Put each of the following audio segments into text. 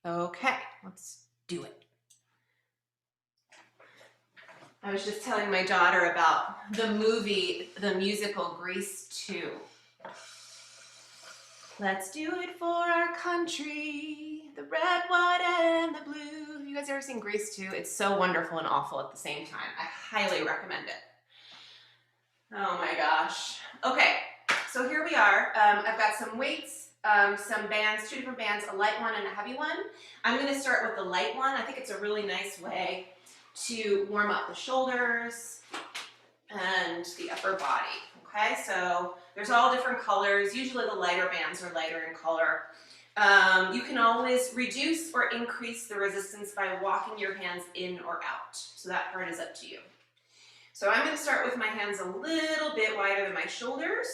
Okay, let's do it. I was just telling my daughter about the musical Grease 2. Let's do it for our country, the red, white, and the blue. You guys ever seen Grease 2? It's so wonderful and awful at the same time. I highly recommend it. Oh my gosh. Okay, so here we are. I've got some weights, some bands, two different bands, a light one and a heavy one. I'm gonna start with the light one. I think it's a really nice way to warm up the shoulders and the upper body. Okay, so there's all different colors. Usually the lighter bands are lighter in color. You can always reduce or increase the resistance by walking your hands in or out. So that part is up to you. So I'm going to start with my hands a little bit wider than my shoulders.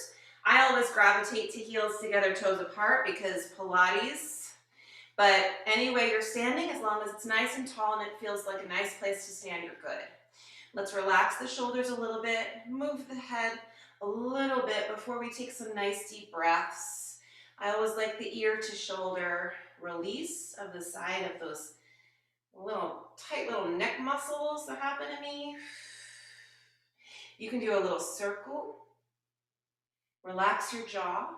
I always gravitate to heels together, toes apart because Pilates. But any way you're standing, as long as it's nice and tall and it feels like a nice place to stand, you're good. Let's relax the shoulders a little bit, move the head a little bit before we take some nice deep breaths. I always like the ear to shoulder release of the side of those tight little neck muscles that happen to me. You can do a little circle. Relax your jaw.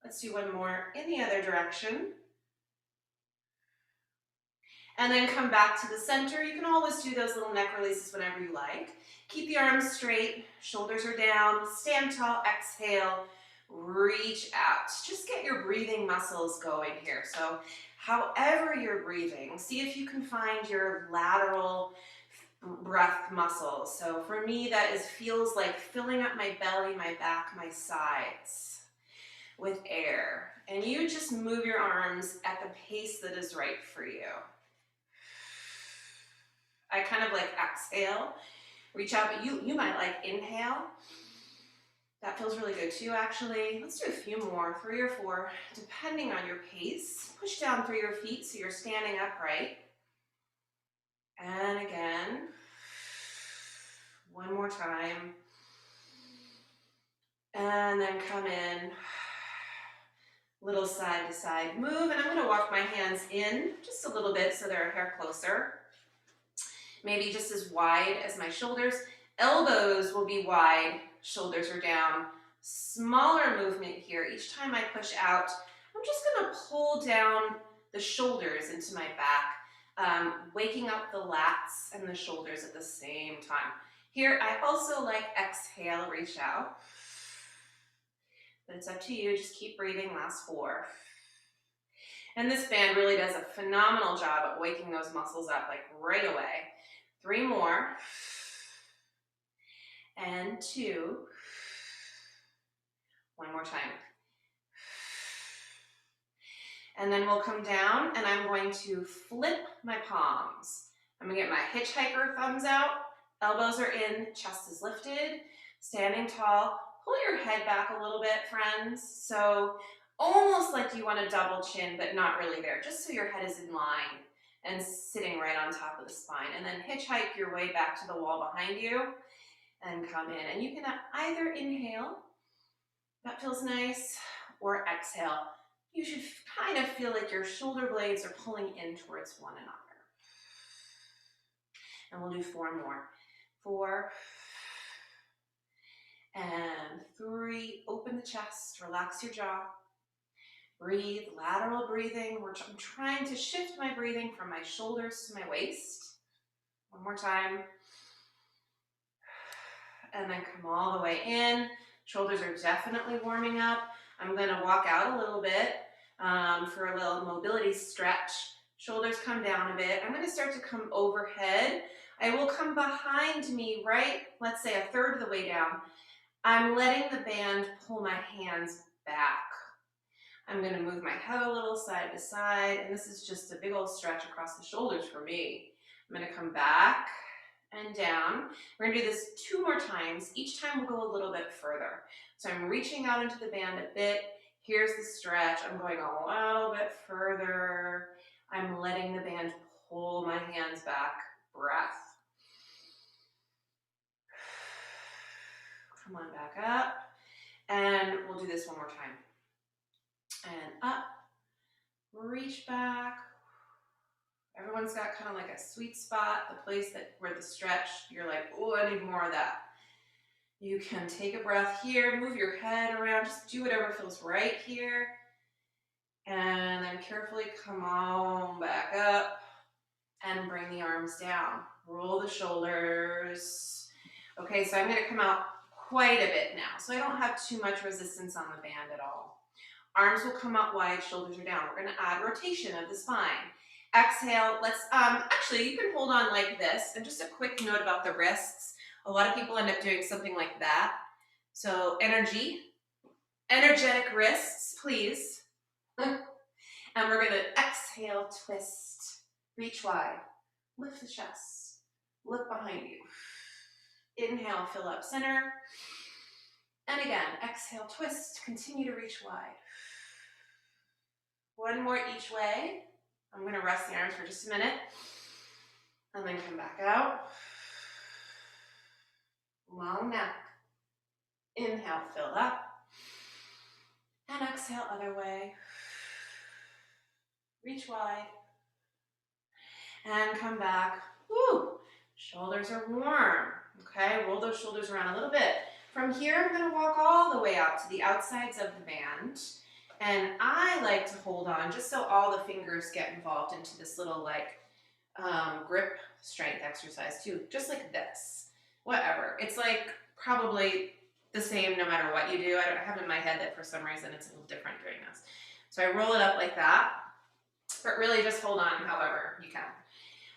Let's do one more in the other direction. And then come back to the center. You can always do those little neck releases whenever you like. Keep the arms straight, shoulders are down, stand tall, exhale, reach out. Just get your breathing muscles going here. So however you're breathing, see if you can find your lateral breath muscles. So for me, feels like filling up my belly, my back, my sides with air. And you just move your arms at the pace that is right for you. I kind of like exhale, reach out, but you might like inhale. That feels really good too, actually. Let's do a few more, 3 or 4, depending on your pace. Push down through your feet so you're standing upright. And again, one more time. And then come in, little side to side move. And I'm gonna walk my hands in just a little bit so they're a hair closer. Maybe just as wide as my shoulders. Elbows will be wide, shoulders are down. Smaller movement here. Each time I push out, I'm just gonna pull down the shoulders into my back, waking up the lats and the shoulders at the same time. Here, I also like exhale, reach out. But it's up to you, just keep breathing, last 4. And this band really does a phenomenal job at waking those muscles up like right away. 3 more. And 2. One more time. And then we'll come down and I'm going to flip my palms. I'm gonna get my hitchhiker thumbs out, elbows are in, chest is lifted, standing tall. Pull your head back a little bit, friends. So almost like you want a double chin, but not really there, just so your head is in line and sitting right on top of the spine. And then hitchhike your way back to the wall behind you and come in. And you can either inhale, that feels nice, or exhale. You should kind of feel like your shoulder blades are pulling in towards one another. And we'll do 4 more. 4 and 3. Open the chest, relax your jaw. Breathe, lateral breathing. I'm trying to shift my breathing from my shoulders to my waist. One more time. And then come all the way in. Shoulders are definitely warming up. I'm gonna walk out a little bit for a little mobility stretch. Shoulders come down a bit. I'm gonna start to come overhead. I will come behind me, right, let's say 1/3 of the way down. I'm letting the band pull my hands back. I'm gonna move my head a little side to side, and this is just a big old stretch across the shoulders for me. I'm gonna come back and down. We're gonna do this 2 more times. Each time we'll go a little bit further. So I'm reaching out into the band a bit. Here's the stretch. I'm going a little bit further. I'm letting the band pull my hands back. Breath. Come on back up. And we'll do this one more time. And up, reach back, Everyone's got kind of like a sweet spot, the place that where the stretch, you're like, oh, I need more of that. You can take a breath here, move your head around, just do whatever feels right here. And then carefully come on back up and bring the arms down. Roll the shoulders. Okay, so I'm gonna come out quite a bit now. So I don't have too much resistance on the band at all. Arms will come out wide, shoulders are down. We're gonna add rotation of the spine. Exhale, let's, actually you can hold on like this. And just a quick note about the wrists. A lot of people end up doing something like that. So energetic wrists, please. And we're gonna exhale, twist, reach wide, lift the chest, look behind you. Inhale, fill up center. And again, exhale, twist, continue to reach wide. One more each way. I'm gonna rest the arms for just a minute and then come back out. Long neck. Inhale, fill up. And exhale, other way. Reach wide. And come back. Woo! Shoulders are warm. Okay, roll those shoulders around a little bit. From here, I'm gonna walk all the way out to the outsides of the band. And I like to hold on just so all the fingers get involved into this little like grip strength exercise too, just like this. Whatever. It's like probably the same no matter what you do. I don't have in my head that for some reason it's a little different doing this. So I roll it up like that, but really just hold on however you can.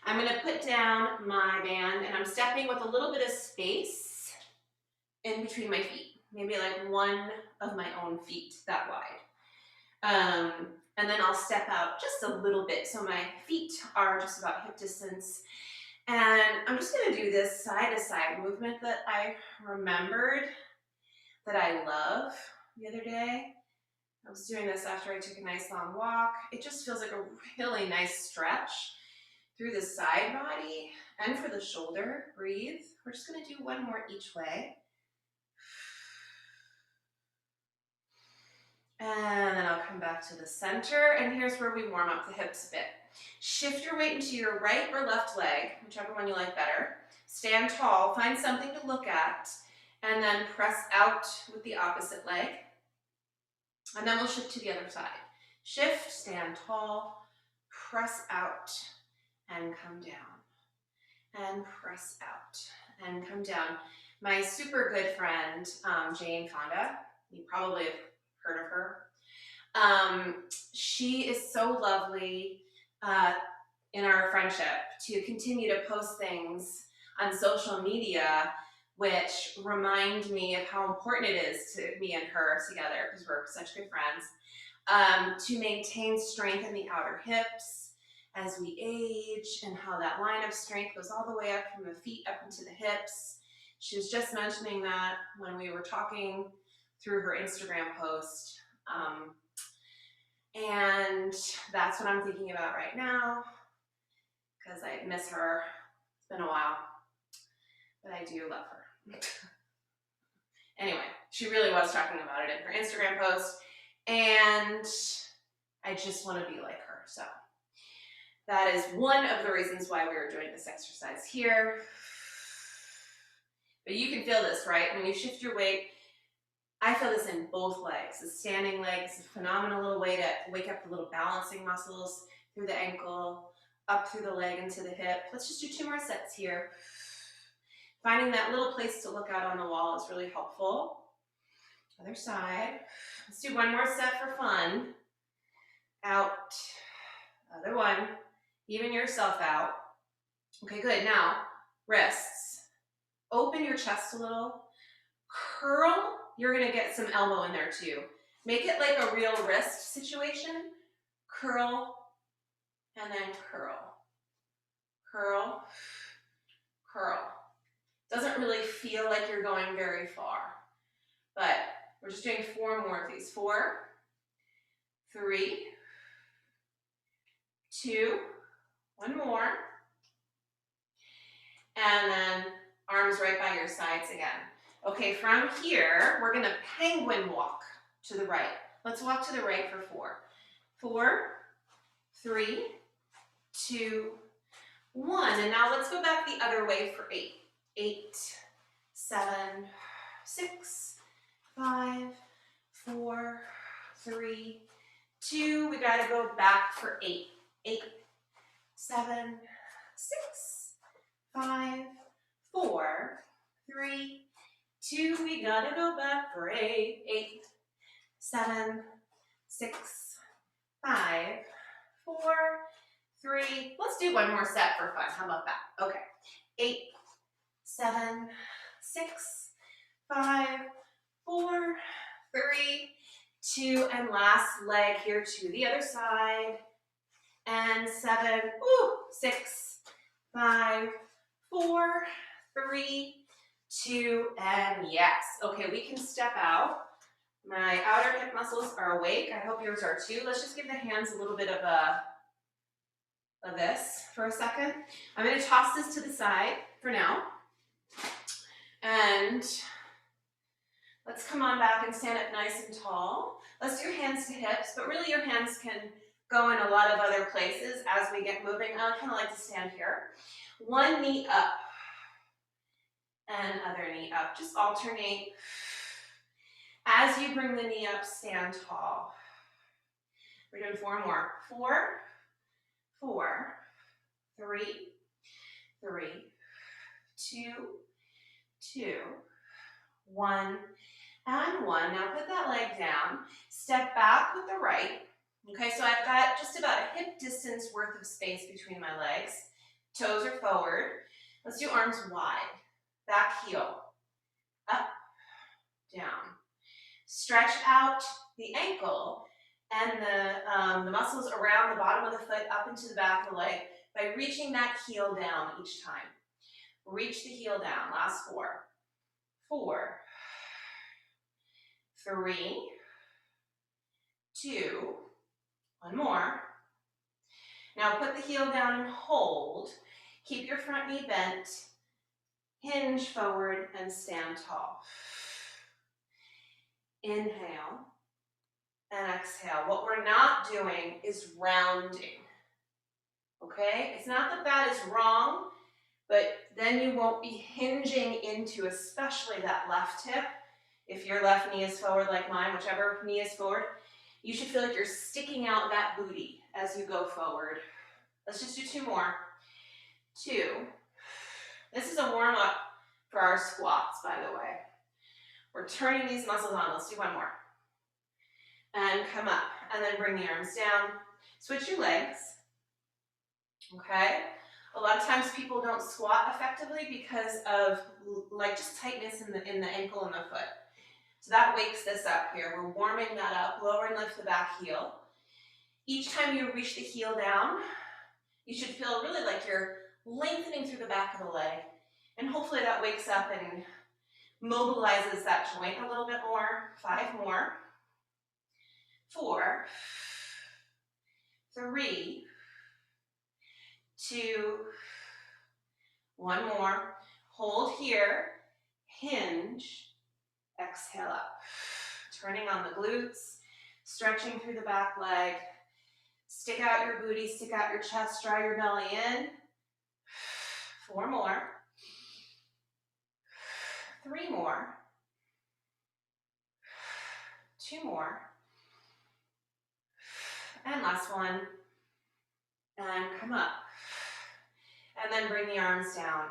I'm gonna put down my band and I'm stepping with a little bit of space in between my feet. Maybe like one of my own feet that wide. And then I'll step out just a little bit so my feet are just about hip distance. And I'm just gonna do this side to side movement that I remembered that I love the other day. I was doing this after I took a nice long walk. It just feels like a really nice stretch through the side body and for the shoulder. Breathe. We're just gonna do one more each way. And then I'll come back to the center, and here's where we warm up the hips a bit. Shift your weight into your right or left leg, whichever one you like better. Stand tall, find something to look at, and then press out with the opposite leg. And then we'll shift to the other side. Shift, stand tall, press out, and come down. And press out, and come down. My super good friend, Jane Fonda, you probably have heard of her. She is so lovely in our friendship to continue to post things on social media which remind me of how important it is to me and her together, because we're such good friends, to maintain strength in the outer hips as we age, and how that line of strength goes all the way up from the feet up into the hips. She was just mentioning that when we were talking through her Instagram post. And that's what I'm thinking about right now, because I miss her. It's been a while, but I do love her. Anyway, she really was talking about it in her Instagram post, and I just want to be like her. So that is one of the reasons why we are doing this exercise here. But you can feel this, right? When you shift your weight, I feel this in both legs. The standing leg is a phenomenal little way to wake up the little balancing muscles through the ankle, up through the leg into the hip. Let's just do 2 more sets here. Finding that little place to look out on the wall is really helpful. Other side. Let's do 1 more set for fun. Out. Other one. Even yourself out. Okay, good. Now, wrists. Open your chest a little. Curl. You're gonna get some elbow in there too. Make it like a real wrist situation. Curl, and then curl. Curl, curl. Doesn't really feel like you're going very far, but we're just doing 4 more of these. 4, 3, 2, 1 more. And then arms right by your sides again. Okay, from here, we're gonna penguin walk to the right. Let's walk to the right for 4. 4, 3, 2, 1. And now let's go back the other way for 8. 8, 7, 6, 5, 4, 3, 2. We got to go back for 8. 8, 7, 6, 5, 4, 3, 2. We got to go back for 8. 8, 7, 6, 5, 4, 3. Let's do one more set for fun. How about that? Okay. 8, 7, 6, 5, 4, 3, 2, and last leg here to the other side. And 7, 6, 5, 4, 3, 2, and yes. Okay, we can step out. My outer hip muscles are awake. I hope yours are too. Let's just give the hands a little bit of this for a second. I'm going to toss this to the side for now. And let's come on back and stand up nice and tall. Let's do hands to hips, but really your hands can go in a lot of other places as we get moving. I kind of like to stand here. One knee up and other knee up. Just alternate. As you bring the knee up, stand tall. We're doing 4 more. 4, 4, 3, 3, 2, 2, 1, and 1. Now put that leg down. Step back with the right. Okay, so I've got just about a hip distance worth of space between my legs. Toes are forward. Let's do arms wide. Back heel. Up, down. Stretch out the ankle and the muscles around the bottom of the foot up into the back of the leg by reaching that heel down each time. Reach the heel down. Last 4. 4, 3, 2, 1 more. Now put the heel down and hold. Keep your front knee bent. Hinge forward and stand tall. Inhale and exhale. What we're not doing is rounding. Okay? It's not that that is wrong, but then you won't be hinging into especially that left hip. If your left knee is forward like mine, whichever knee is forward, you should feel like you're sticking out that booty as you go forward. Let's just do 2 more. 2. This is a warm-up for our squats, by the way. We're turning these muscles on. Let's do 1 more. And come up, and then bring the arms down. Switch your legs. Okay? A lot of times people don't squat effectively because of like just tightness in the ankle and the foot. So that wakes this up here. We're warming that up. Lower and lift the back heel. Each time you reach the heel down, you should feel really like you're lengthening through the back of the leg. And hopefully that wakes up and mobilizes that joint a little bit more. 5 more. 4, 3, 2, 1 more. Hold here. Hinge. Exhale up. Turning on the glutes. Stretching through the back leg. Stick out your booty. Stick out your chest. Draw your belly in. 4 more. 3 more. 2 more. And last one. And come up. And then bring the arms down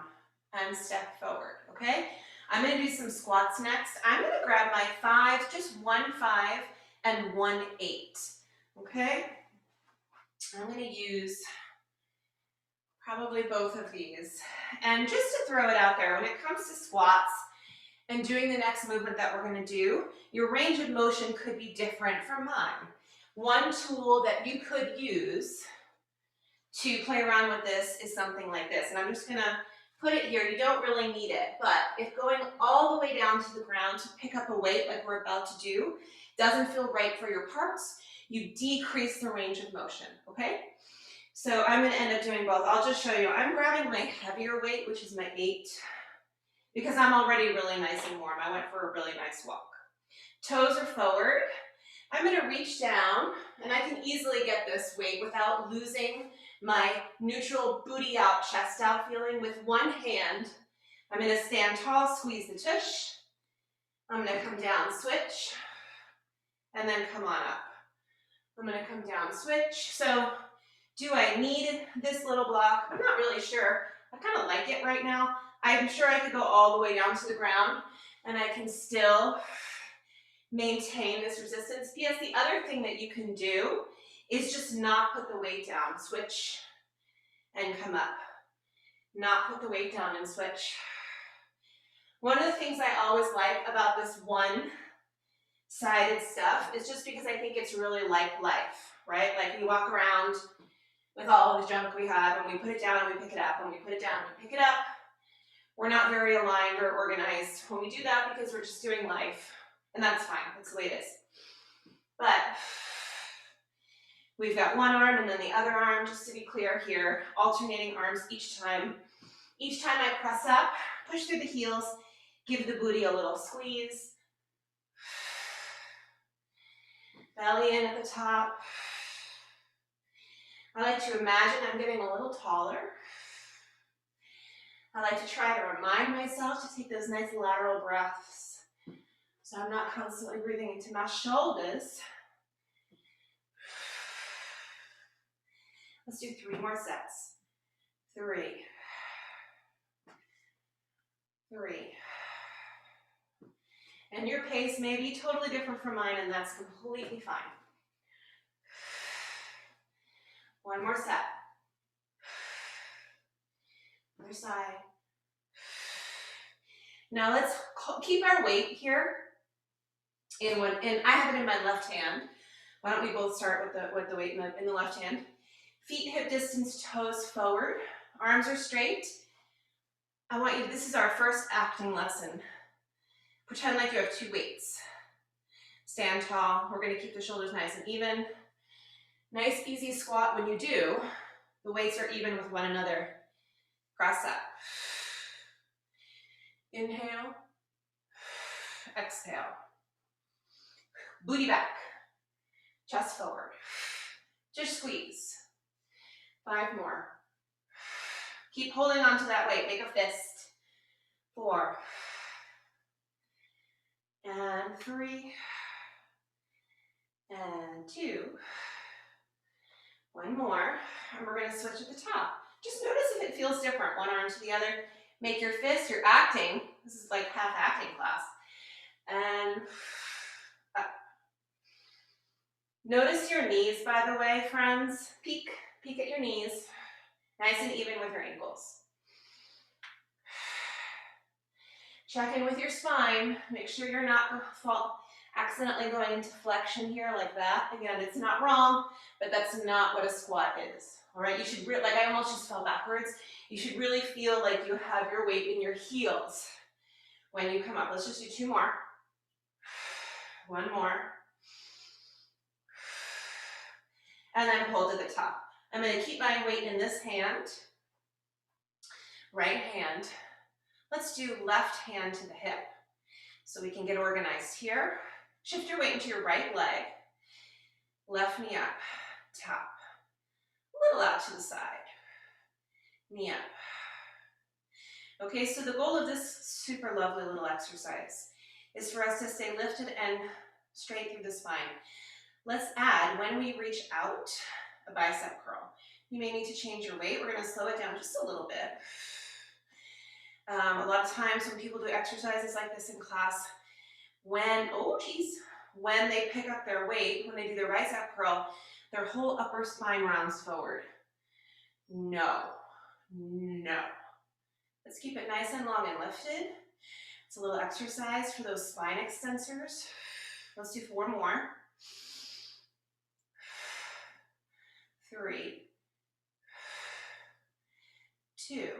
and step forward, okay? I'm gonna do some squats next. I'm gonna grab my 5, just 1 5 and 1 8, okay? I'm gonna use probably both of these. And just to throw it out there, when it comes to squats and doing the next movement that we're gonna do, your range of motion could be different from mine. One tool that you could use to play around with this is something like this. And I'm just gonna put it here. You don't really need it, but if going all the way down to the ground to pick up a weight like we're about to do doesn't feel right for your parts, you decrease the range of motion, okay? So I'm gonna end up doing both. I'll just show you. I'm grabbing my heavier weight, which is my 8, because I'm already really nice and warm. I went for a really nice walk. Toes are forward. I'm gonna reach down, and I can easily get this weight without losing my neutral booty out, chest out feeling. With one hand, I'm gonna stand tall, squeeze the tush. I'm gonna come down, switch, and then come on up. I'm gonna come down, switch. So do I need this little block? I'm not really sure. I kind of like it right now. I'm sure I could go all the way down to the ground and I can still maintain this resistance. Yes, the other thing that you can do is just not put the weight down. Switch and come up. Not put the weight down and switch. One of the things I always like about this one-sided stuff is just because I think it's really like life, right? Like we walk around with all of the junk we have, and we put it down and we pick it up, and we put it down and we pick it up. We're not very aligned or organized when we do that because we're just doing life, and that's fine, that's the way it is. But we've got one arm and then the other arm, just to be clear here, alternating arms each time. Each time I press up, push through the heels, give the booty a little squeeze. Belly in at the top. I like to imagine I'm getting a little taller. I like to try to remind myself to take those nice lateral breaths so I'm not constantly breathing into my shoulders. Let's do 3 more sets. 3. 3. And your pace may be totally different from mine, and that's completely fine. 1 more set. Other side. Now let's keep our weight here. And I have it in my left hand. Why don't we both start with the weight in the left hand? Feet hip distance, toes forward. Arms are straight. I want you, this is our first acting lesson. Pretend like you have 2 weights. Stand tall. We're going to keep the shoulders nice and even. Nice, easy squat. When you do, the weights are even with one another. Press up. Inhale. Exhale. Booty back. Chest forward. Just squeeze. 5 more. Keep holding on to that weight. Make a fist. 4. And 3. And 2. 1 more. And we're going to switch at the top. Just notice if it feels different. One arm to the other. Make your fist. You're acting. This is like half acting class. And up. Notice your knees, by the way, friends. Peek at your knees. Nice and even with your ankles. Check in with your spine. Make sure you're not accidentally going into flexion here like that. Again, it's not wrong, but that's not what a squat is. All right, you should, like I almost just fell backwards. You should really feel like you have your weight in your heels when you come up. Let's just do 2 more. 1 more. And then hold at the top. I'm going to keep my weight in this hand, right hand. Let's do left hand to the hip so we can get organized here. Shift your weight into your right leg. Left knee up, top. A little out to the side. Knee up. Okay, so the goal of this super lovely little exercise is for us to stay lifted and straight through the spine. Let's add, when we reach out, a bicep curl. You may need to change your weight. We're going to slow it down just a little bit. A lot of times when people do exercises like this in class, when they pick up their weight, when they do their bicep curl, their whole upper spine rounds forward. No. Let's keep it nice and long and lifted. It's a little exercise for those spine extensors. Let's do 4 more. 3, 2.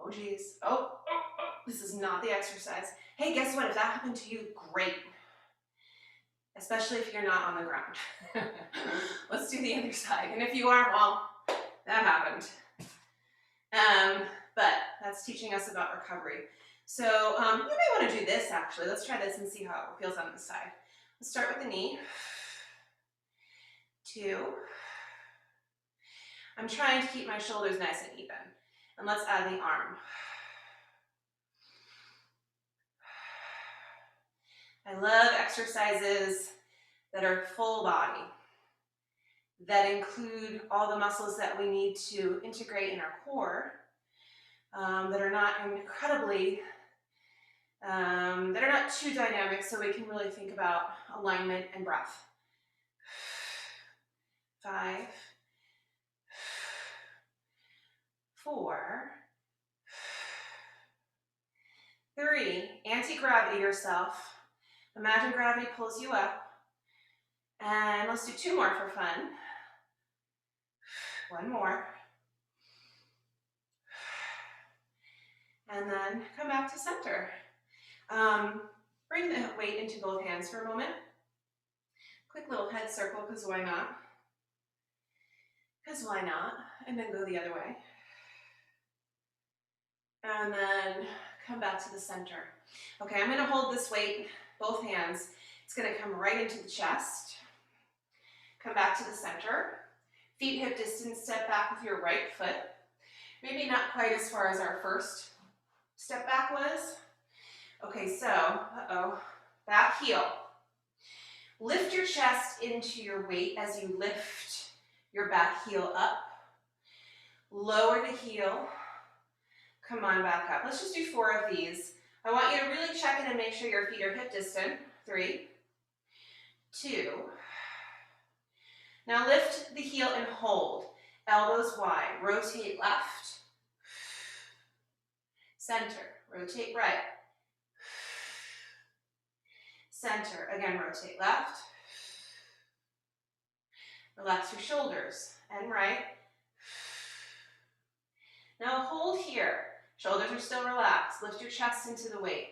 Oh geez. Oh, this is not the exercise. Hey, guess what? If that happened to you, great. Especially if you're not on the ground. Let's do the other side. And if you are, well, that happened. But that's teaching us about recovery. So you may want to do this actually. Let's try this and see how it feels on this side. Let's start with the knee. 2. I'm trying to keep my shoulders nice and even. And let's add the arm. I love exercises that are full body, that include all the muscles that we need to integrate in our core, that are not incredibly, that are not too dynamic, so we can really think about alignment and breath. 5, 4, 3, anti-gravity yourself. Imagine gravity pulls you up. And let's do 2 more for fun. 1 more. And then come back to center. Bring the weight into both hands for a moment. Quick little head circle, because why not? Because why not? And then go the other way. And then come back to the center. Okay, I'm going to hold this weight, both hands. It's going to come right into the chest. Come back to the center. Feet hip distance, step back with your right foot. Maybe not quite as far as our first step back was. Okay, so, back heel. Lift your chest into your weight as you lift your back heel up. Lower the heel. Come on back up. Let's just do 4 of these. I want you to really check in and make sure your feet are hip distant. 3, 2. Now lift the heel and hold. Elbows wide. Rotate left. Center. Rotate right. Center. Again, rotate left. Relax your shoulders. And right. Now hold here. Shoulders are still relaxed. Lift your chest into the weight.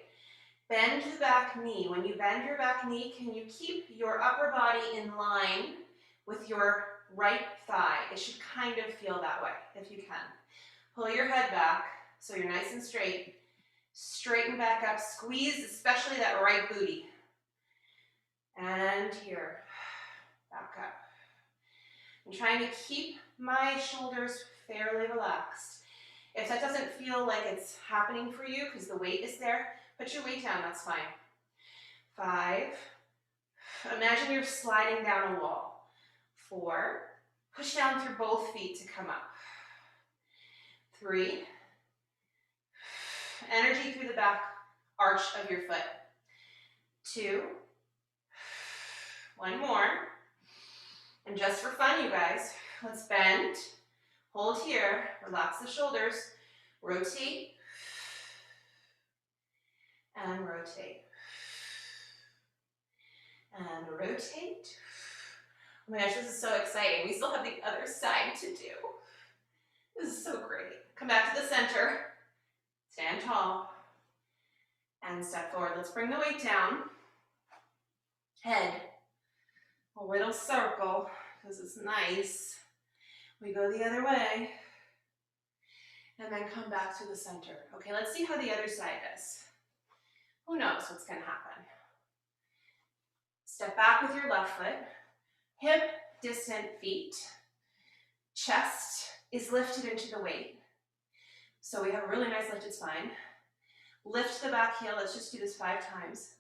Bend the back knee. When you bend your back knee, can you keep your upper body in line with your right thigh? It should kind of feel that way, if you can. Pull your head back so you're nice and straight. Straighten back up. Squeeze, especially that right booty. And here. Back up. I'm trying to keep my shoulders fairly relaxed. If that doesn't feel like it's happening for you because the weight is there, put your weight down, that's fine. 5. Imagine you're sliding down a wall. 4. Push down through both feet to come up. 3. Energy through the back arch of your foot. 2. 1 more. And just for fun, you guys, let's bend. Hold here, relax the shoulders, rotate, and rotate, and rotate. Oh my gosh, this is so exciting. We still have the other side to do. This is so great. Come back to the center, stand tall, and step forward. Let's bring the weight down. Head, a little circle, because it's nice. We go the other way, and then come back to the center. Okay, let's see how the other side is. Who knows what's gonna happen? Step back with your left foot, hip distant feet, chest is lifted into the weight. So we have a really nice lifted spine. Lift the back heel, let's just do this 5 times.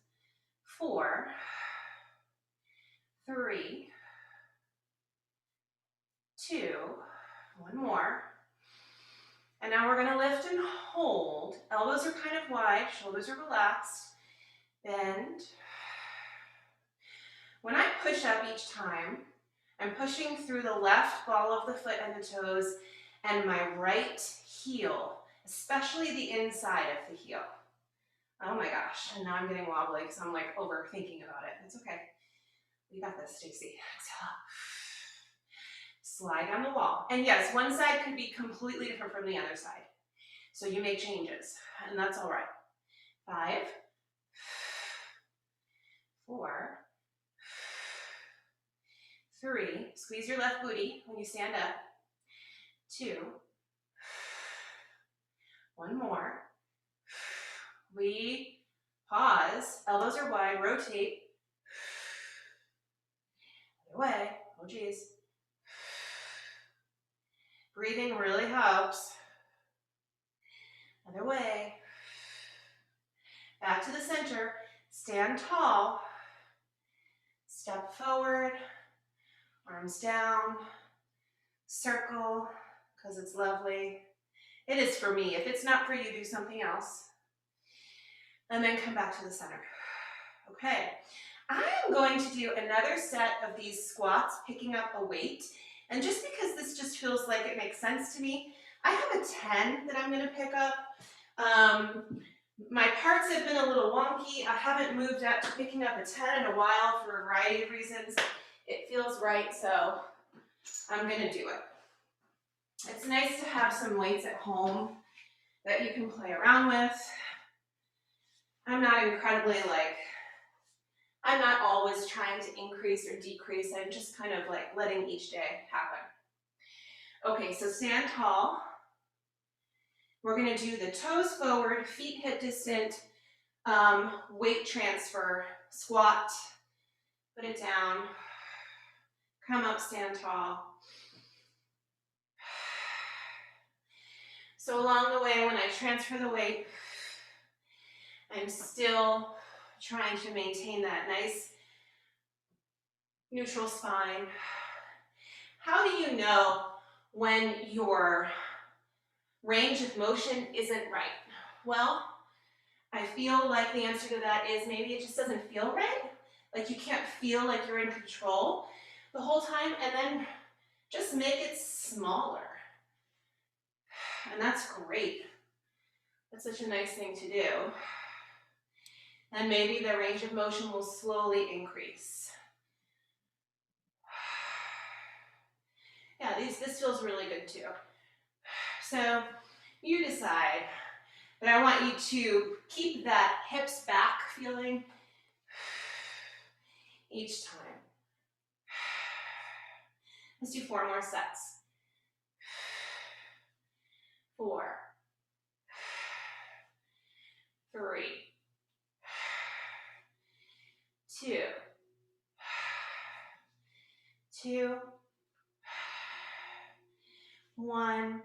4, 3, 2, 1 more. And now we're gonna lift and hold. Elbows are kind of wide, shoulders are relaxed. Bend. When I push up each time, I'm pushing through the left ball of the foot and the toes and my right heel, especially the inside of the heel. Oh my gosh, and now I'm getting wobbly because I'm like overthinking about it. It's okay. You got this, Stacy. Exhale. Slide down the wall. And yes, one side could be completely different from the other side. So you make changes, and that's all right. 5, 4, 3, squeeze your left booty when you stand up. 2, 1 more. We pause, elbows are wide, rotate. Other way, Oh geez. Breathing really helps. Other way. Back to the center. Stand tall. Step forward. Arms down. Circle, because it's lovely. It is for me. If it's not for you, do something else. And then come back to the center. Okay. I am going to do another set of these squats, picking up a weight. And just because this just feels like it makes sense to me, I have a 10 that I'm going to pick up. My parts have been a little wonky. I haven't moved up to picking up a 10 in a while for a variety of reasons. It feels right, so I'm going to do it. It's nice to have some weights at home that you can play around with. I'm not incredibly I'm not always trying to increase or decrease. I'm just kind of like letting each day happen. Okay, so stand tall. We're going to do the toes forward, feet hip distant, weight transfer, squat, put it down, come up, stand tall. So along the way, when I transfer the weight, I'm still trying to maintain that nice neutral spine. How do you know when your range of motion isn't right? Well, I feel like the answer to that is maybe it just doesn't feel right. Like you can't feel like you're in control the whole time, and then just make it smaller. And that's great. That's such a nice thing to do. And maybe the range of motion will slowly increase. Yeah, this feels really good too. So you decide, but I want you to keep that hips back feeling each time. Let's do 4 more sets. 4, 3, 2, 2, 1.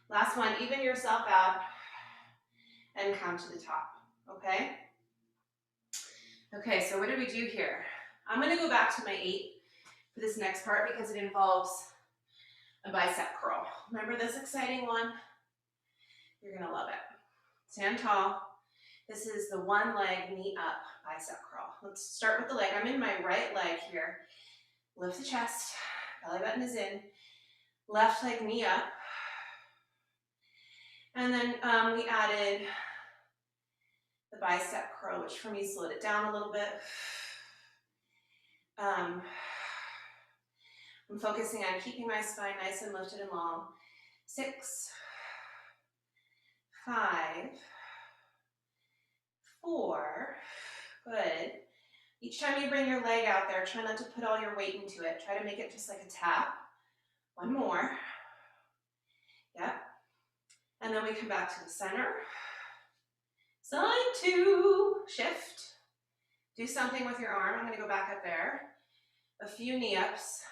Last one, even yourself out and come to the top, okay? Okay, so what did we do here? I'm gonna go back to my 8 for this next part because it involves a bicep curl. Remember this exciting one? You're gonna love it. Stand tall. This is the one leg, knee up, bicep curl. Let's start with the leg. I'm in my right leg here. Lift the chest, belly button is in. Left leg, knee up. And then we added the bicep curl, which for me slowed it down a little bit. I'm focusing on keeping my spine nice and lifted and long. 6, 5, 4, good. Each time you bring your leg out there, try not to put all your weight into it. Try to make it just like a tap. 1 more. Yep. And then we come back to the center. Side 2, shift. Do something with your arm. I'm gonna go back up there. A few knee ups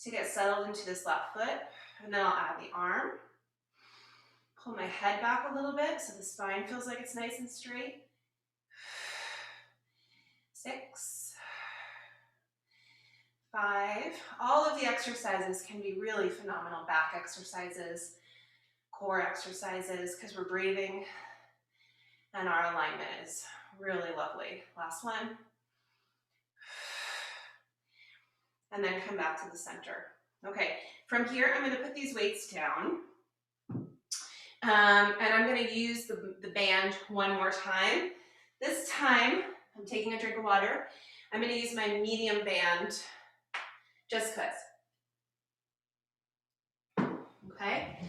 to get settled into this left foot. And then I'll add the arm. Pull my head back a little bit so the spine feels like it's nice and straight. 6, 5. All of the exercises can be really phenomenal back exercises, core exercises, because we're breathing and our alignment is really lovely. Last one. And then come back to the center. Okay, from here I'm going to put these weights down. And I'm going to use the band one more time. This time, I'm taking a drink of water. I'm going to use my medium band just because. Okay,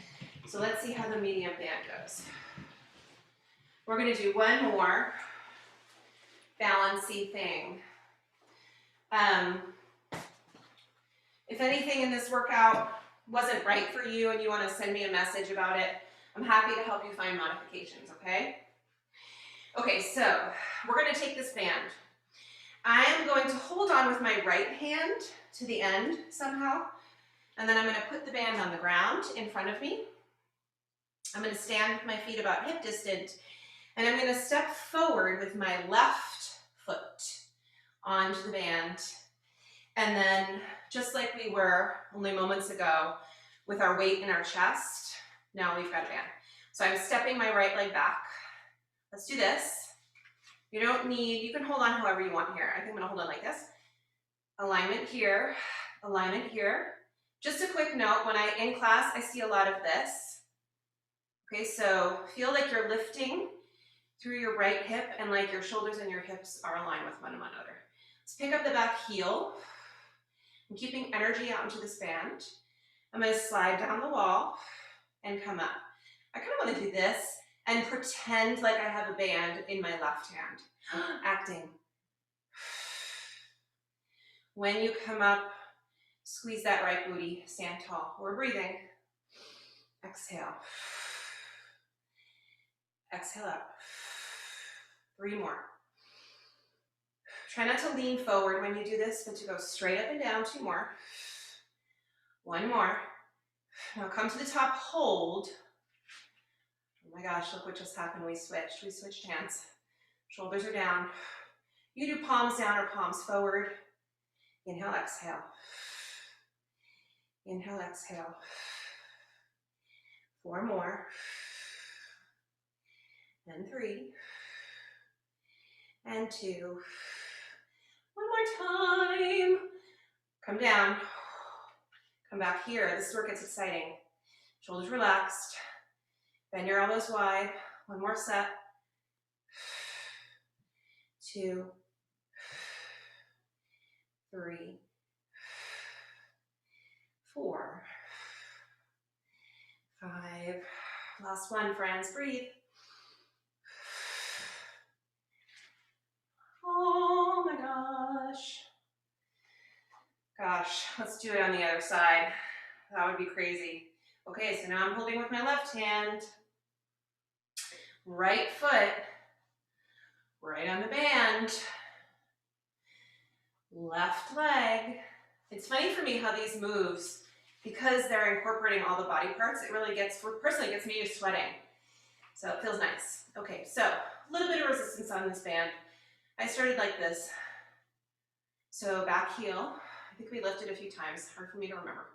so let's see how the medium band goes. We're going to do one more balancy thing. If anything in this workout wasn't right for you and you want to send me a message about it, I'm happy to help you find modifications, okay? Okay, so we're going to take this band. I am going to hold on with my right hand to the end somehow, and then I'm going to put the band on the ground in front of me. I'm going to stand with my feet about hip distance, and I'm going to step forward with my left foot onto the band. And then, just like we were only moments ago with our weight in our chest, now we've got a band. So I'm stepping my right leg back. Let's do this. You don't need, you can hold on however you want here. I think I'm gonna hold on like this. Alignment here, alignment here. Just a quick note, when in class, I see a lot of this. Okay, so feel like you're lifting through your right hip and like your shoulders and your hips are aligned with one another. Let's pick up the back heel. I'm keeping energy out into this band. I'm gonna slide down the wall and come up. I kind of wanna do this and pretend like I have a band in my left hand. Acting. When you come up, squeeze that right booty, stand tall. We're breathing. Exhale. Exhale up. 3 more. Try not to lean forward when you do this, but to go straight up and down. 2 more. 1 more. Now come to the top, hold. Oh my gosh, look what just happened. We switched hands. Shoulders are down. You do palms down or palms forward. Inhale, exhale. Inhale, exhale. 4 more. And 3. And 2. 1 more time. Come down. Come back here. This is where it gets exciting. Shoulders relaxed. Bend your elbows wide. 1 more set. 2. 3. 4. 5. Last one, friends. Breathe. Oh my gosh. Gosh, let's do it on the other side. That would be crazy. Okay, so now I'm holding with my left hand. Right foot, right on the band. Left leg. It's funny for me how these moves, because they're incorporating all the body parts, it really gets, personally, it gets me sweating. So it feels nice. Okay, so a little bit of resistance on this band. I started like this. So back heel. I think we lifted a few times. Hard for me to remember.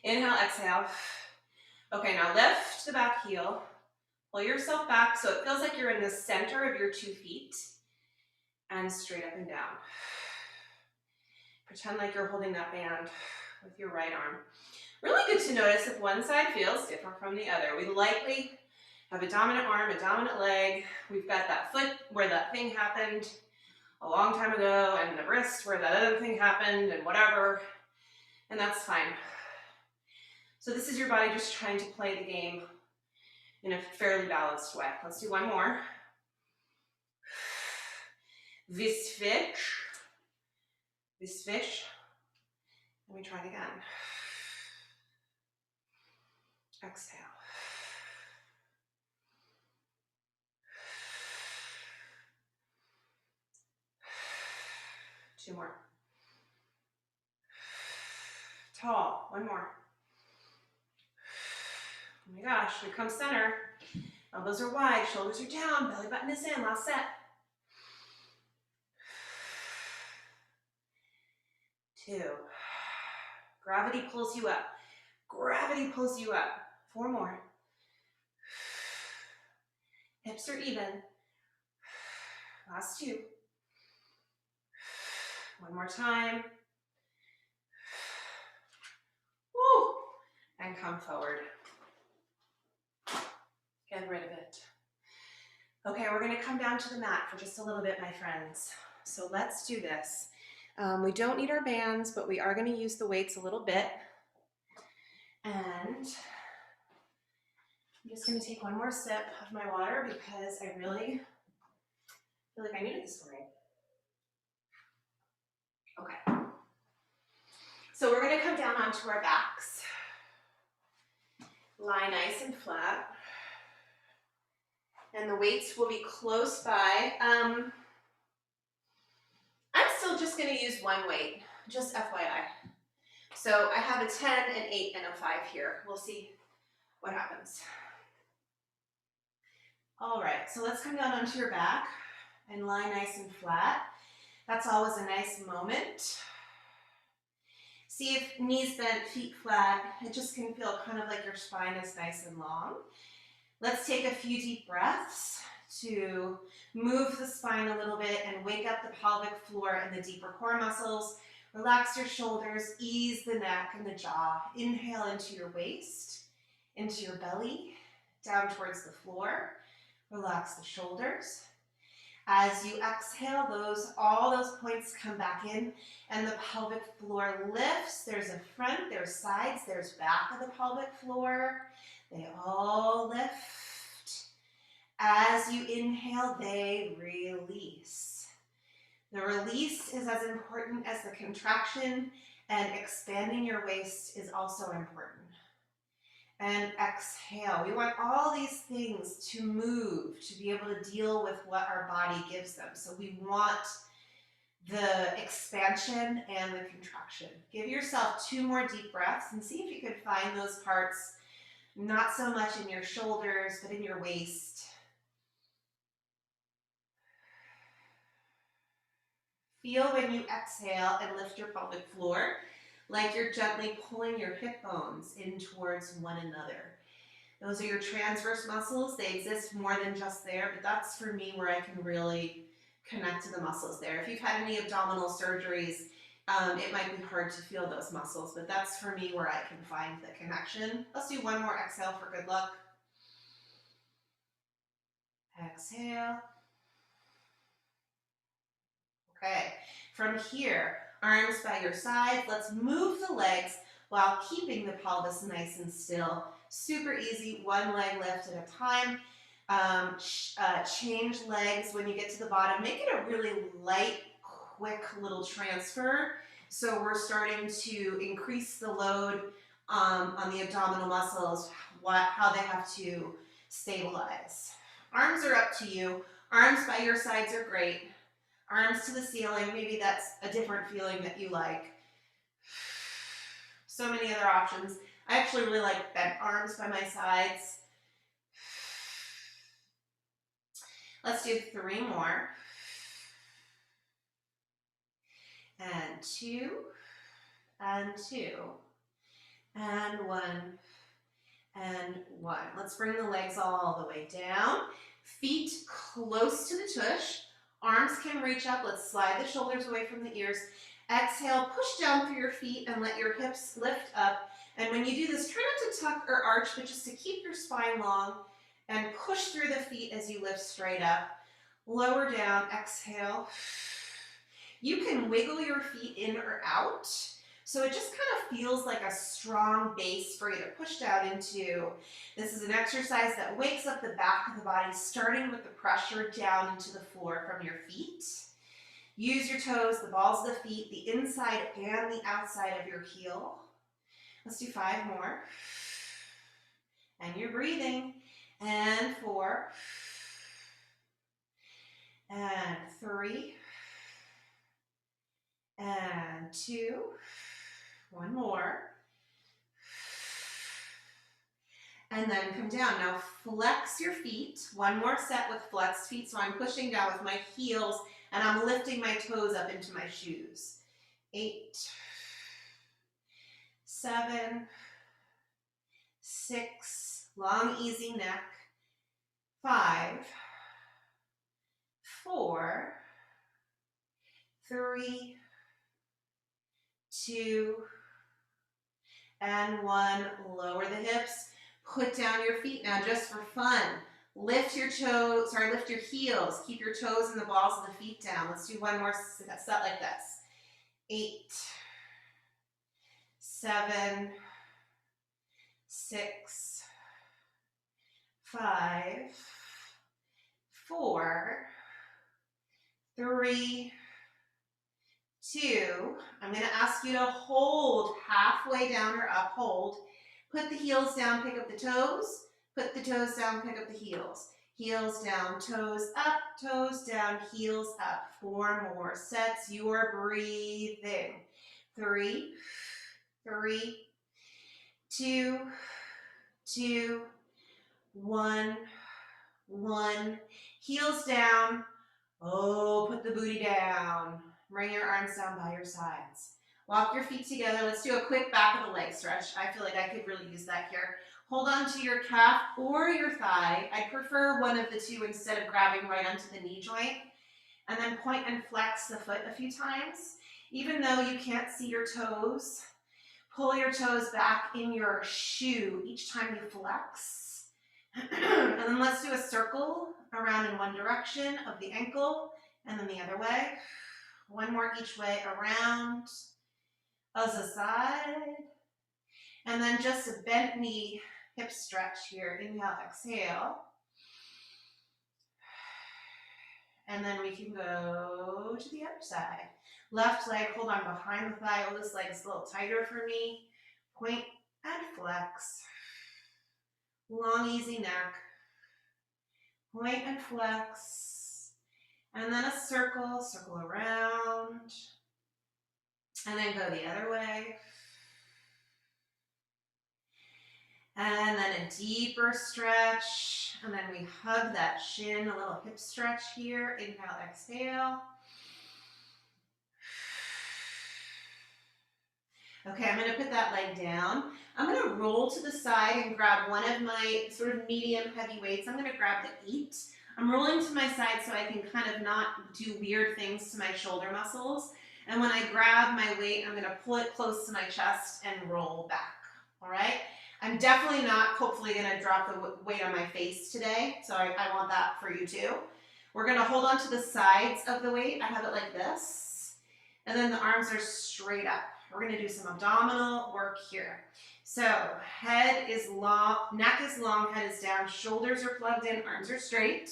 Inhale, exhale. Okay, now lift the back heel. Pull yourself back so it feels like you're in the center of your 2 feet. And straight up and down. Pretend like you're holding that band with your right arm. Really good to notice if one side feels different from the other. We likely have a dominant arm, a dominant leg. We've got that foot where that thing happened a long time ago, and the wrist where that other thing happened, and whatever. And that's fine. So this is your body just trying to play the game in a fairly balanced way. Let's do 1 more. Visvich. Visvich. Let me try it again. Exhale. Two more. Tall. 1 more. Oh my gosh, here comes center. Elbows are wide, shoulders are down, belly button is in. Last set. 2. Gravity pulls you up. Gravity pulls you up. 4 more. Hips are even. Last 2. 1 more time. Woo! And come forward. Get rid of it. Okay, we're gonna come down to the mat for just a little bit, my friends. So let's do this. We don't need our bands, but we are gonna use the weights a little bit. And I'm just gonna take 1 more sip of my water because I really feel like I need it this morning. Okay. So we're gonna come down onto our backs. Lie nice and flat. And the weights will be close by. I'm still just gonna use one weight, just FYI. So I have a 10, an 8, and a 5 here. We'll see what happens. All right, so let's come down onto your back and lie nice and flat. That's always a nice moment. See if knees bent, feet flat. It just can feel kind of like your spine is nice and long. Let's take a few deep breaths to move the spine a little bit and wake up the pelvic floor and the deeper core muscles. Relax your shoulders, ease the neck and the jaw. Inhale into your waist, into your belly, down towards the floor. Relax the shoulders. As you exhale, all those points come back in and the pelvic floor lifts. There's a front, there's sides, there's back of the pelvic floor. They all lift. As you inhale, they release. The release is as important as the contraction, and expanding your waist is also important. And exhale. We want all these things to move, to be able to deal with what our body gives them. So we want the expansion and the contraction. Give yourself 2 more deep breaths and see if you can find those parts, not so much in your shoulders, but in your waist. Feel when you exhale and lift your pelvic floor, like you're gently pulling your hip bones in towards one another. Those are your transverse muscles. They exist more than just there, but that's for me where I can really connect to the muscles there. If you've had any abdominal surgeries, it might be hard to feel those muscles, but that's for me where I can find the connection. Let's do one more exhale for good luck. Exhale. Okay, from here, arms by your side. Let's move the legs while keeping the pelvis nice and still. Super easy, one leg lift at a time. Change legs when you get to the bottom. Make it a really light, quick little transfer. So we're starting to increase the load on the abdominal muscles, how they have to stabilize. Arms are up to you. Arms by your sides are great. Arms to the ceiling, maybe that's a different feeling that you like. So many other options. I actually really like bent arms by my sides. Let's do 3 more. And 2, and 2, and 1, and 1. Let's bring the legs all the way down. Feet close to the tush. Arms can reach up. Let's slide the shoulders away from the ears. Exhale, push down through your feet and let your hips lift up. And when you do this, try not to tuck or arch, but just to keep your spine long and push through the feet as you lift straight up. Lower down, exhale. You can wiggle your feet in or out. So it just kind of feels like a strong base for you to push down into. This is an exercise that wakes up the back of the body, starting with the pressure down into the floor from your feet. Use your toes, the balls of the feet, the inside and the outside of your heel. Let's do 5 more. And you're breathing. And 4. And 3. And 2. 1 more. And then come down. Now flex your feet. 1 more set with flexed feet. So I'm pushing down with my heels and I'm lifting my toes up into my shoes. 8, 7, 6, long easy neck. 5, 4, 3, 2, and 1. Lower the hips. Put down your feet now just for fun. Lift your toes, lift your heels. Keep your toes and the balls of the feet down. Let's do 1 more set like this. 8, 7, 6, 5, 4, 3, 2. I'm going to ask you to hold halfway down or up. Hold. Put the heels down, pick up the toes. Put the toes down, pick up the heels. heels down, toes up, toes down, heels up. 4 more sets. You're breathing. 3, 3, 2, 2, 1, 1. Heels down. Oh, put the booty down. Bring your arms down by your sides. Walk your feet together. Let's do a quick back of the leg stretch. I feel like I could really use that here. Hold on to your calf or your thigh. I prefer one of the two instead of grabbing right onto the knee joint. And then point and flex the foot a few times. Even though you can't see your toes, pull your toes back in your shoe each time you flex. And then let's do a circle around in one direction of the ankle and then the other way. One more each way around, other side. And then just a bent knee hip stretch here. Inhale, exhale. And then we can go to the other side. Left leg, hold on behind the thigh. Oh, this leg is a little tighter for me. Point and flex. Long, easy neck. Point and flex. And then a circle, circle around. And then go the other way. And then a deeper stretch. And then we hug that shin, a little hip stretch here. Inhale, exhale. Okay, I'm going to put that leg down. I'm going to roll to the side and grab one of my sort of medium heavy weights. I'm going to grab the 8. I'm rolling to my side so I can kind of not do weird things to my shoulder muscles. And when I grab my weight, I'm going to pull it close to my chest and roll back. All right? I'm definitely not, hopefully, going to drop the weight on my face today. So I want that for you too. We're going to hold on to the sides of the weight. I have it like this. And then the arms are straight up. We're going to do some abdominal work here. So head is long, neck is long, head is down, shoulders are plugged in, arms are straight.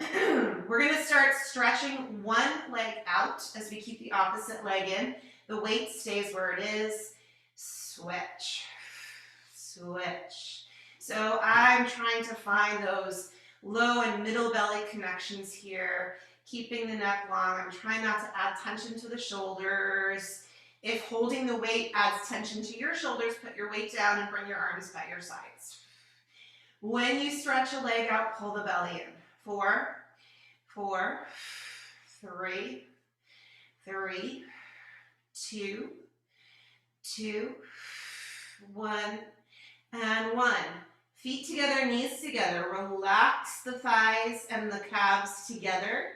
We're going to start stretching one leg out as we keep the opposite leg in. The weight stays where it is. Switch. Switch. So I'm trying to find those low and middle belly connections here, keeping the neck long. I'm trying not to add tension to the shoulders. If holding the weight adds tension to your shoulders, put your weight down and bring your arms by your sides. When you stretch a leg out, pull the belly in. 4, 4, 3, 3, 2, 2, 1, and 1. Feet together, knees together. Relax the thighs and the calves together.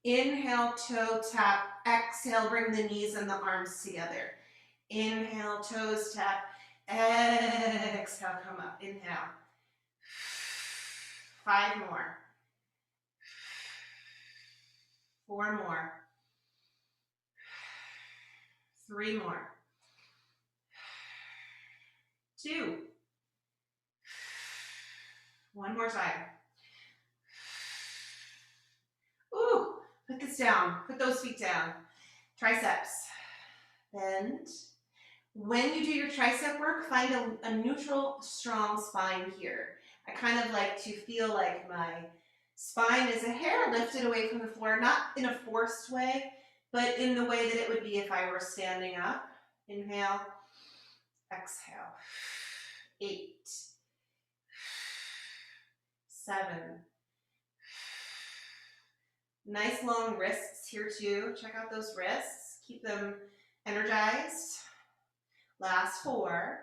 Inhale, toe tap. Exhale, bring the knees and the arms together. Inhale, toes tap. Exhale, come up. Inhale. 5 more. 4 more. 3 more. 2. 1 more time. Ooh, put this down. Put those feet down. Triceps. Bend. When you do your tricep work, find a neutral, strong spine here. I kind of like to feel like my spine is a hair lifted away from the floor, not in a forced way, but in the way that it would be if I were standing up. Inhale, exhale. 8, 7. Nice long wrists here too. Check out those wrists. Keep them energized. Last 4,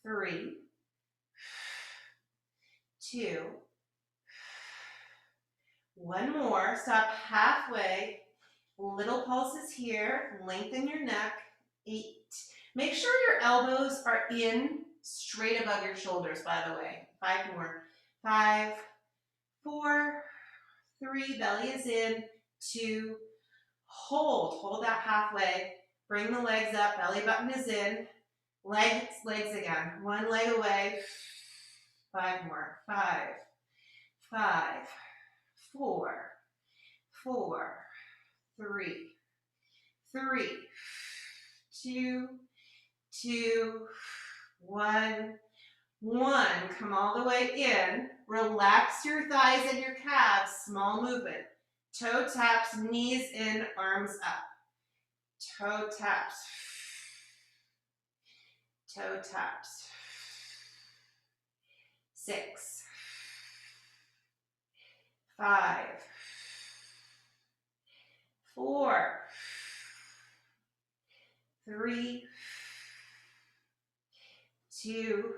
3, 2, 1 more. Stop halfway. Little pulses here. Lengthen your neck. 8. Make sure your elbows are in straight above your shoulders, by the way. 5 more. 5, 4, 3, belly is in. 2, hold that halfway. Bring the legs up, belly button is in. Legs again. 1 leg away. 5 more. 5, 5, 4, 4, 3, 3, 2, 2, 1. 1, come all the way in. Relax your thighs and your calves, small movement. Toe taps, knees in, arms up. Toe taps. Toe taps. 6, 5, 4, 3, 2,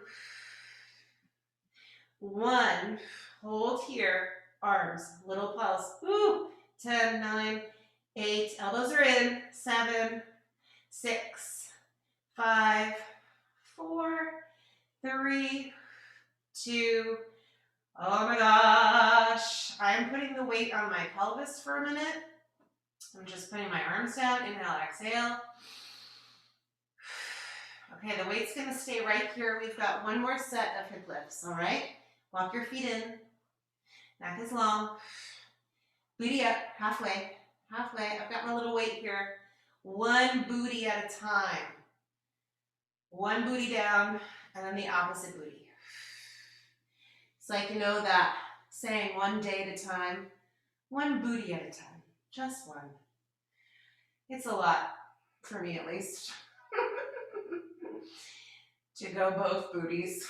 1. Hold here. Arms, little pulse. Woo. 10, 9, 8. Elbows are in. 7, 6, 5, 4, 3, 2. Oh my gosh. I'm putting the weight on my pelvis for a minute. I'm just putting my arms down. Inhale, exhale. Okay, the weight's going to stay right here. We've got one more set of hip lifts, all right? Walk your feet in. Neck is long. Booty up, halfway. Halfway. I've got my little weight here. One booty at a time. One booty down, and then the opposite booty. It's like, you know that saying, one day at a time, one booty at a time. Just one. It's a lot, for me at least, to go both booties.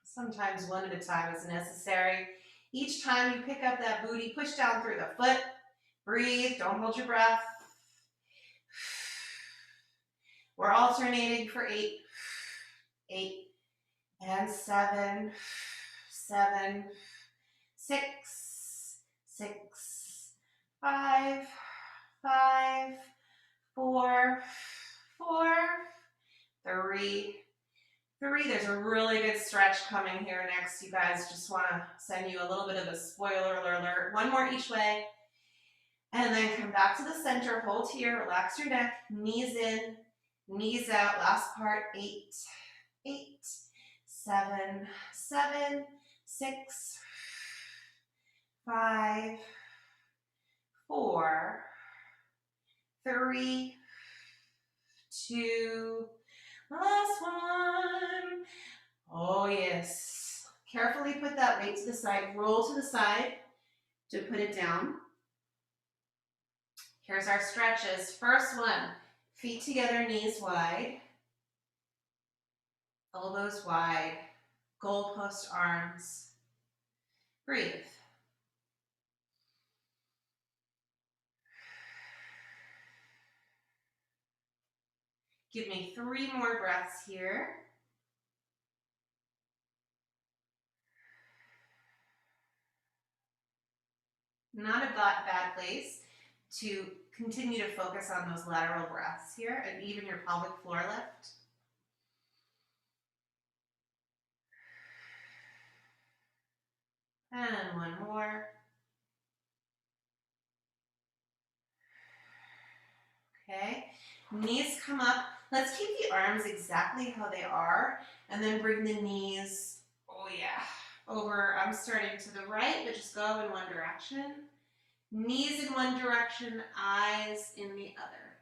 Sometimes one at a time is necessary. Each time you pick up that booty, push down through the foot. Breathe, don't hold your breath. We're alternating for 8, 8, and 7, 7, 6, 6, 5, 5, 4, 4, 3, 3. There's a really good stretch coming here next. You guys, just want to send you a little bit of a spoiler alert. One more each way. And then come back to the center. Hold here. Relax your neck. Knees in, knees out. Last part. 8, 8, 7, 7, 6, 5, 4, 3, 2, last one. Oh yes. Carefully put that weight to the side. Roll to the side to put it down. Here's our stretches. First one, feet together, knees wide. Elbows wide. Goalpost arms. Breathe. Give me 3 more breaths here. Not a bad place to continue to focus on those lateral breaths here and even your pelvic floor lift. And one more. Okay, knees come up. Let's keep the arms exactly how they are and then bring the knees, oh yeah, over. I'm starting to the right, but just go in one direction. Knees in one direction, eyes in the other.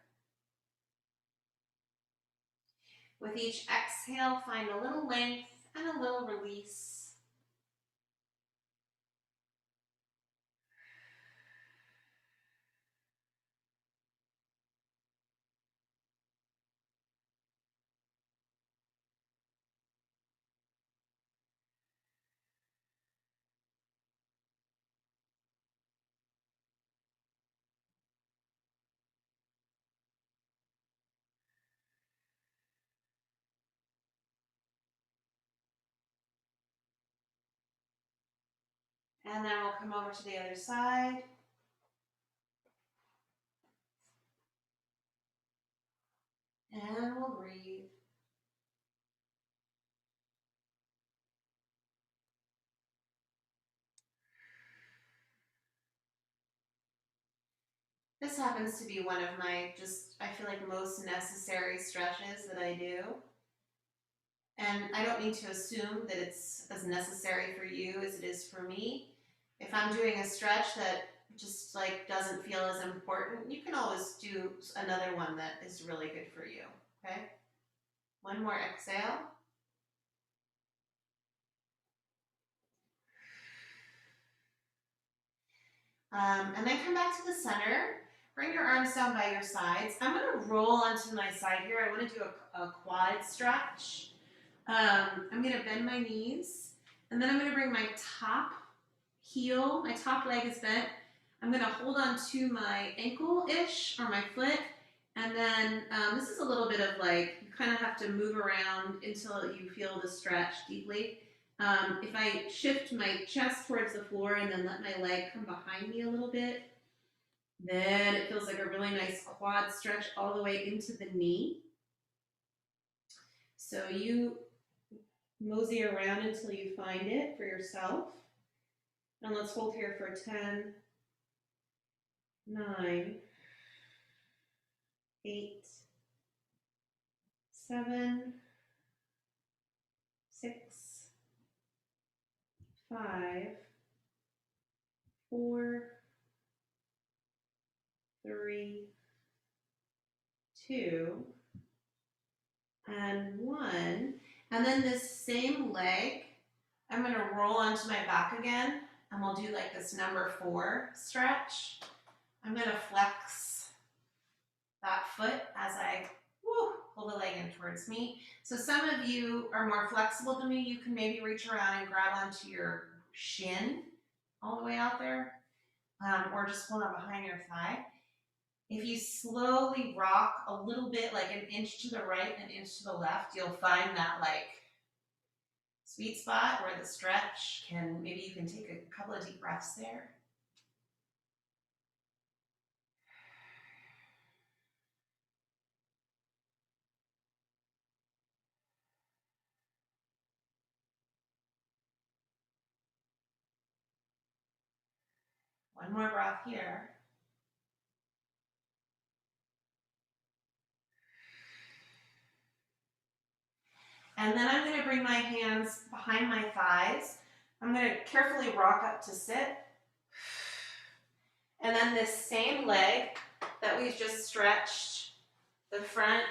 With each exhale, find a little length and a little release. And then we'll come over to the other side. And we'll breathe. This happens to be one of my I feel like most necessary stretches that I do. And I don't need to assume that it's as necessary for you as it is for me. If I'm doing a stretch that just like doesn't feel as important, you can always do another one that is really good for you, okay? One more exhale. And then come back to the center. Bring your arms down by your sides. I'm going to roll onto my side here. I want to do a quad stretch. I'm going to bend my knees. And then I'm going to bring my top heel, my top leg is bent. I'm going to hold on to my ankle-ish or my foot. And then this is a little bit of like, you kind of have to move around until you feel the stretch deeply. If I shift my chest towards the floor and then let my leg come behind me a little bit, then it feels like a really nice quad stretch all the way into the knee. So you mosey around until you find it for yourself. And let's hold here for 10, 9, 8, 7, 6, 5, 4, 3, 2, and 1. And then this same leg, I'm going to roll onto my back again, and we'll do like this number 4 stretch. I'm going to flex that foot as I pull the leg in towards me. So some of you are more flexible than me. You can maybe reach around and grab onto your shin all the way out there, or just hold on behind your thigh. If you slowly rock a little bit, like an inch to the right, an inch to the left, you'll find that like sweet spot where the stretch can, maybe you can take a couple of deep breaths there. One more breath here. And then I'm going to bring my hands behind my thighs. I'm going to carefully rock up to sit. And then this same leg that we've just stretched, the front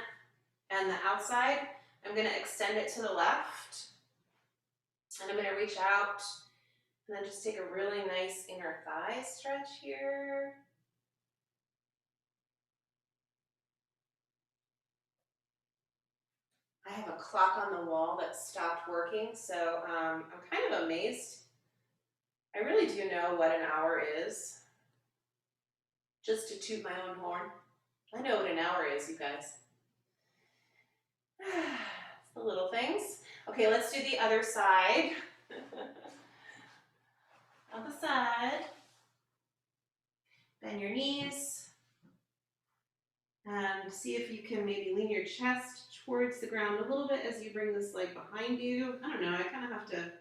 and the outside, I'm going to extend it to the left. And I'm going to reach out and then just take a really nice inner thigh stretch here. I have a clock on the wall that stopped working, so I'm kind of amazed. I really do know what an hour is, just to toot my own horn. I know what an hour is, you guys. It's the little things. Okay, let's do the other side. Other side. Bend your knees. And see if you can maybe lean your chest towards the ground a little bit as you bring this leg behind you. I don't know, I kind of have to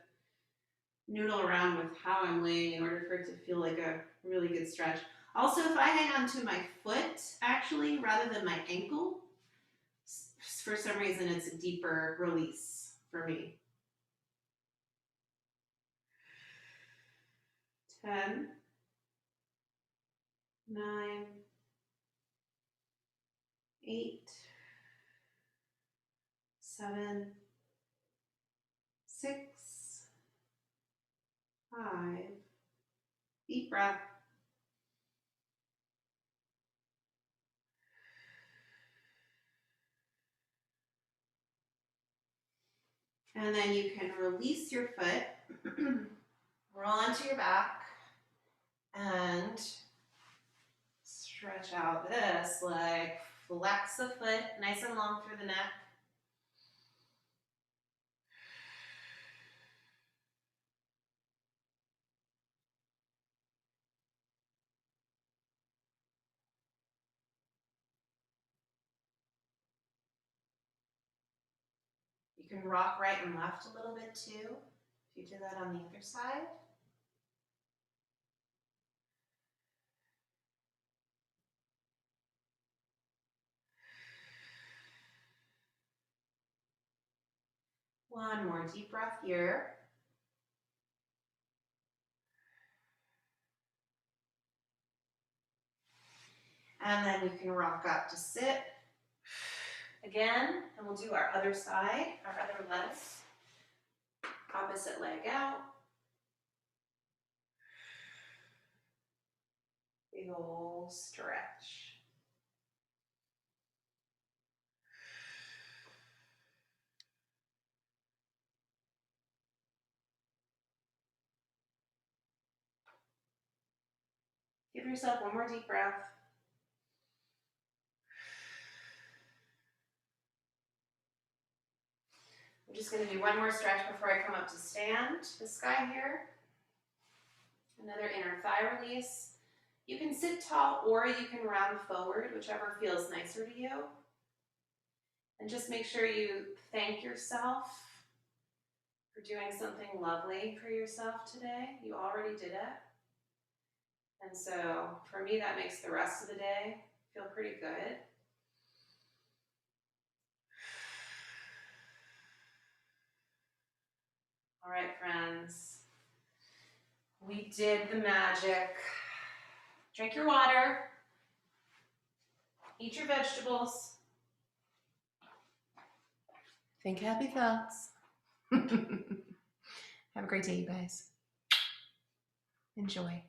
noodle around with how I'm laying in order for it to feel like a really good stretch. Also, if I hang on to my foot, actually, rather than my ankle, for some reason it's a deeper release for me. 10, 9, 8, 7, 6, 5, deep breath. And then you can release your foot, roll onto your back, and stretch out this leg. Flex the foot, nice and long through the neck. You can rock right and left a little bit too, if you do that on the other side. One more deep breath here. And then you can rock up to sit again, and we'll do our other side, our other leg. Opposite leg out. Big old stretch. Give yourself one more deep breath. I'm just going to do one more stretch before I come up to stand this guy here. Another inner thigh release. You can sit tall or you can round forward, whichever feels nicer to you. And just make sure you thank yourself for doing something lovely for yourself today. You already did it. And so for me, that makes the rest of the day feel pretty good. All right, friends. We did the magic. Drink your water. Eat your vegetables. Think happy thoughts. Have a great day, you guys. Enjoy.